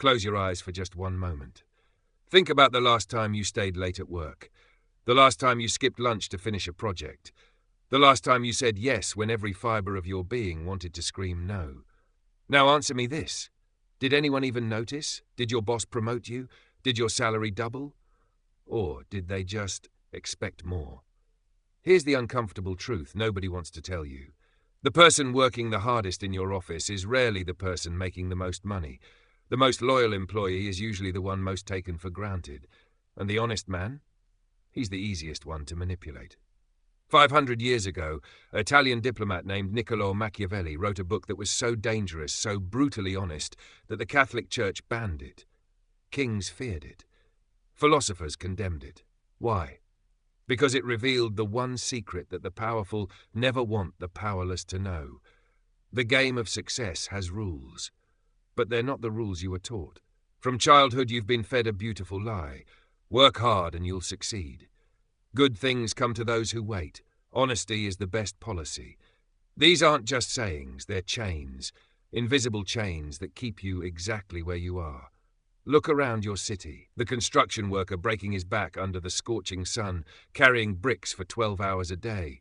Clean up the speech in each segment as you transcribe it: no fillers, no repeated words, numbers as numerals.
Close your eyes for just one moment. Think about the last time you stayed late at work, the last time you skipped lunch to finish a project, the last time you said yes when every fibre of your being wanted to scream no. Now answer me this. Did anyone even notice? Did your boss promote you? Did your salary double? Or did they just expect more? Here's the uncomfortable truth nobody wants to tell you. The person working the hardest in your office is rarely the person making the most money. The most loyal employee is usually the one most taken for granted. And the honest man? He's the easiest one to manipulate. 500 years ago, an Italian diplomat named Niccolò Machiavelli wrote a book that was so dangerous, so brutally honest, that the Catholic Church banned it. Kings feared it. Philosophers condemned it. Why? Because it revealed the one secret that the powerful never want the powerless to know. The game of success has rules. But they're not the rules you were taught. From childhood you've been fed a beautiful lie. Work hard and you'll succeed. Good things come to those who wait. Honesty is the best policy. These aren't just sayings, they're chains. Invisible chains that keep you exactly where you are. Look around your city. The construction worker breaking his back under the scorching sun, carrying bricks for 12 hours a day.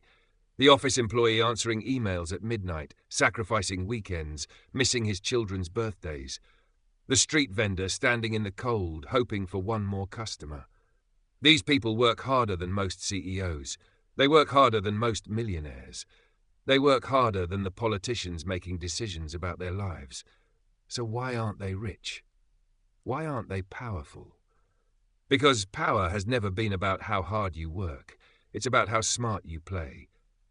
The office employee answering emails at midnight, sacrificing weekends, missing his children's birthdays. The street vendor standing in the cold, hoping for one more customer. These people work harder than most CEOs. They work harder than most millionaires. They work harder than the politicians making decisions about their lives. So why aren't they rich? Why aren't they powerful? Because power has never been about how hard you work. It's about how smart you play.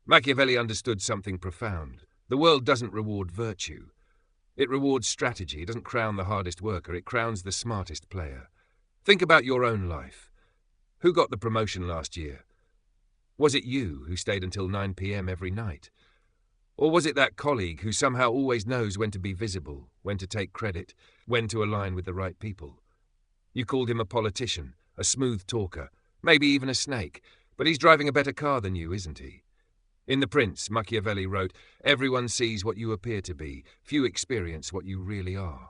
Machiavelli understood something profound. The world doesn't reward virtue. It rewards strategy. It doesn't crown the hardest worker. It crowns the smartest player. Think about your own life. Who got the promotion last year? Was it you who stayed until 9 p.m. every night? Or was it that colleague who somehow always knows when to be visible, when to take credit, when to align with the right people? You called him a politician, a smooth talker, maybe even a snake, but he's driving a better car than you, isn't he? In The Prince, Machiavelli wrote, "Everyone sees what you appear to be, few experience what you really are."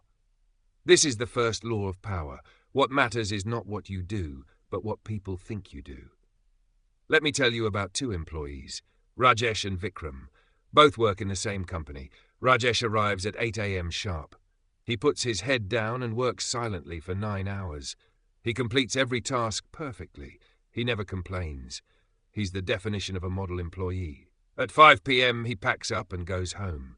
This is the first law of power. What matters is not what you do, but what people think you do. Let me tell you about two employees, Rajesh and Vikram. Both work in the same company. Rajesh arrives at 8 a.m. sharp. He puts his head down and works silently for 9 hours. He completes every task perfectly. He never complains. He's the definition of a model employee. At 5 p.m. he packs up and goes home.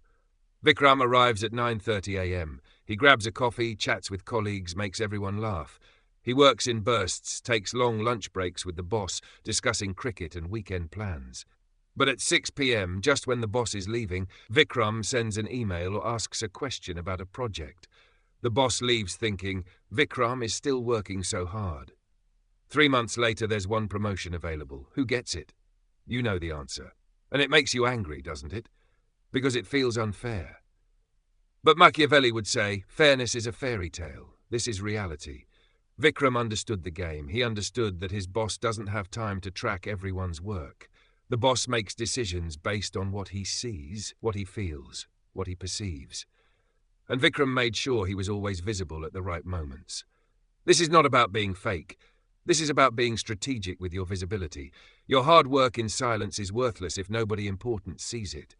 Vikram arrives at 9:30 a.m. He grabs a coffee, chats with colleagues, makes everyone laugh. He works in bursts, takes long lunch breaks with the boss, discussing cricket and weekend plans. But at 6 p.m., just when the boss is leaving, Vikram sends an email or asks a question about a project. The boss leaves thinking, Vikram is still working so hard. 3 months later, there's one promotion available. Who gets it? You know the answer. And it makes you angry, doesn't it? Because it feels unfair. But Machiavelli would say, fairness is a fairy tale. This is reality. Vikram understood the game. He understood that his boss doesn't have time to track everyone's work. The boss makes decisions based on what he sees, what he feels, what he perceives. And Vikram made sure he was always visible at the right moments. This is not about being fake. This is about being strategic with your visibility. Your hard work in silence is worthless if nobody important sees it.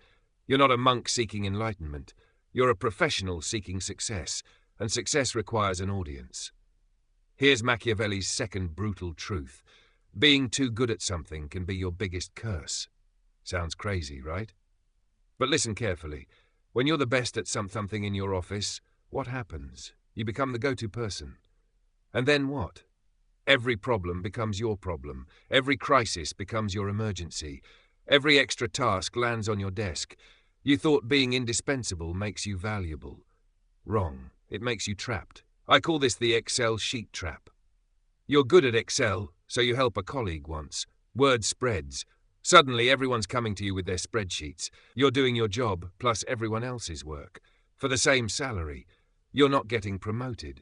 You're not a monk seeking enlightenment. You're a professional seeking success, and success requires an audience. Here's Machiavelli's second brutal truth. Being too good at something can be your biggest curse. Sounds crazy, right? But listen carefully. When you're the best at something in your office, what happens? You become the go-to person. And then what? Every problem becomes your problem. Every crisis becomes your emergency. Every extra task lands on your desk. You thought being indispensable makes you valuable. Wrong. It makes you trapped. I call this the Excel sheet trap. You're good at Excel, so you help a colleague once. Word spreads. Suddenly everyone's coming to you with their spreadsheets. You're doing your job, plus everyone else's work. For the same salary. You're not getting promoted.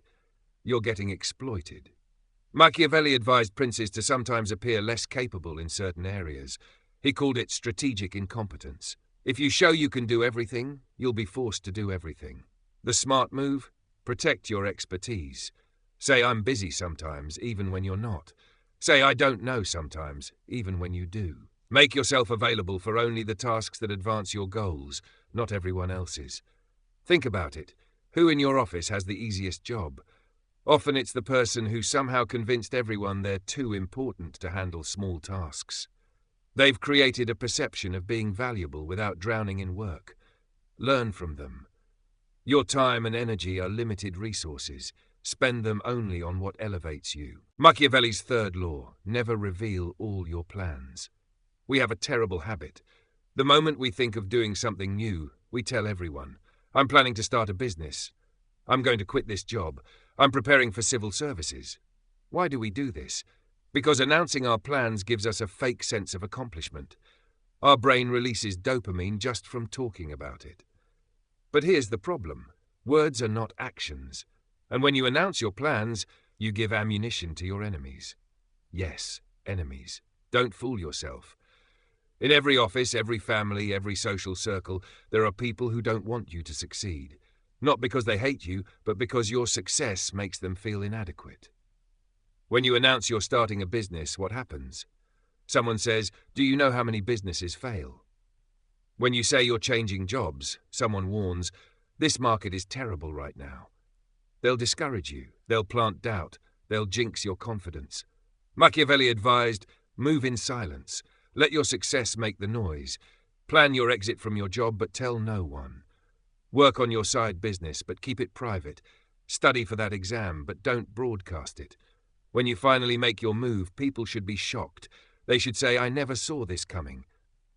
You're getting exploited. Machiavelli advised princes to sometimes appear less capable in certain areas. He called it strategic incompetence. If you show you can do everything, you'll be forced to do everything. The smart move? Protect your expertise. Say, I'm busy sometimes, even when you're not. Say, I don't know sometimes, even when you do. Make yourself available for only the tasks that advance your goals, not everyone else's. Think about it. Who in your office has the easiest job? Often it's the person who somehow convinced everyone they're too important to handle small tasks. They've created a perception of being valuable without drowning in work. Learn from them. Your time and energy are limited resources. Spend them only on what elevates you. Machiavelli's third law: never reveal all your plans. We have a terrible habit. The moment we think of doing something new, we tell everyone, I'm planning to start a business. I'm going to quit this job. I'm preparing for civil services. Why do we do this? Because announcing our plans gives us a fake sense of accomplishment. Our brain releases dopamine just from talking about it. But here's the problem. Words are not actions. And when you announce your plans, you give ammunition to your enemies. Yes, enemies. Don't fool yourself. In every office, every family, every social circle, there are people who don't want you to succeed. Not because they hate you, but because your success makes them feel inadequate. When you announce you're starting a business, what happens? Someone says, do you know how many businesses fail? When you say you're changing jobs, someone warns, this market is terrible right now. They'll discourage you, they'll plant doubt, they'll jinx your confidence. Machiavelli advised, move in silence, let your success make the noise. Plan your exit from your job, but tell no one. Work on your side business, but keep it private. Study for that exam, but don't broadcast it. When you finally make your move, people should be shocked. They should say, I never saw this coming.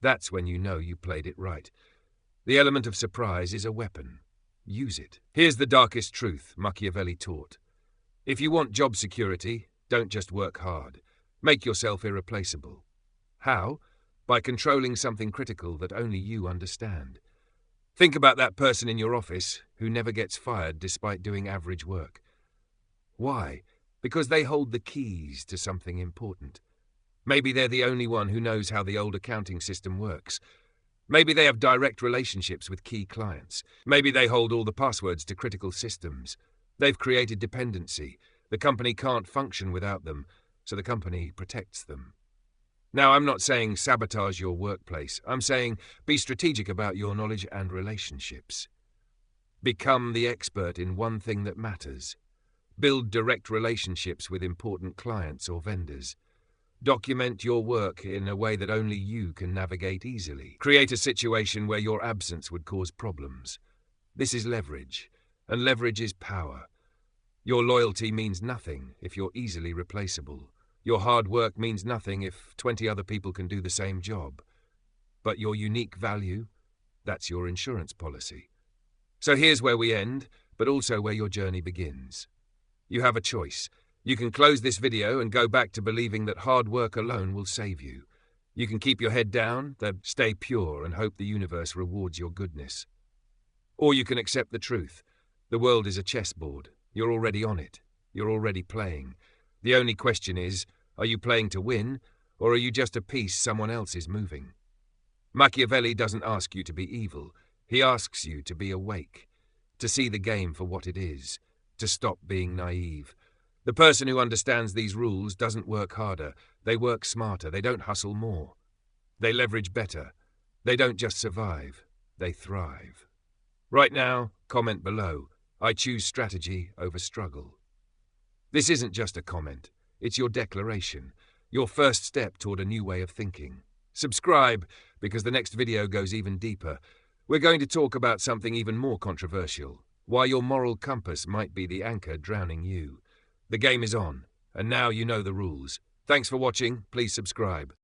That's when you know you played it right. The element of surprise is a weapon. Use it. Here's the darkest truth Machiavelli taught. If you want job security, don't just work hard. Make yourself irreplaceable. How? By controlling something critical that only you understand. Think about that person in your office who never gets fired despite doing average work. Why? Because they hold the keys to something important. Maybe they're the only one who knows how the old accounting system works. Maybe they have direct relationships with key clients. Maybe they hold all the passwords to critical systems. They've created dependency. The company can't function without them, so the company protects them. Now, I'm not saying sabotage your workplace. I'm saying be strategic about your knowledge and relationships. Become the expert in one thing that matters. Build direct relationships with important clients or vendors. Document your work in a way that only you can navigate easily. Create a situation where your absence would cause problems. This is leverage, and leverage is power. Your loyalty means nothing if you're easily replaceable. Your hard work means nothing if 20 other people can do the same job. But your unique value, that's your insurance policy. So here's where we end, but also where your journey begins. You have a choice. You can close this video and go back to believing that hard work alone will save you. You can keep your head down, then stay pure and hope the universe rewards your goodness. Or you can accept the truth. The world is a chessboard. You're already on it. You're already playing. The only question is, are you playing to win, or are you just a piece someone else is moving? Machiavelli doesn't ask you to be evil. He asks you to be awake, to see the game for what it is, to stop being naive. The person who understands these rules doesn't work harder. They work smarter. They don't hustle more. They leverage better. They don't just survive. They thrive. Right now, comment below. I choose strategy over struggle. This isn't just a comment. It's your declaration, your first step toward a new way of thinking. Subscribe, because the next video goes even deeper. We're going to talk about something even more controversial, why your moral compass might be the anchor drowning you. The game is on, and now you know the rules. Thanks for watching. Please subscribe.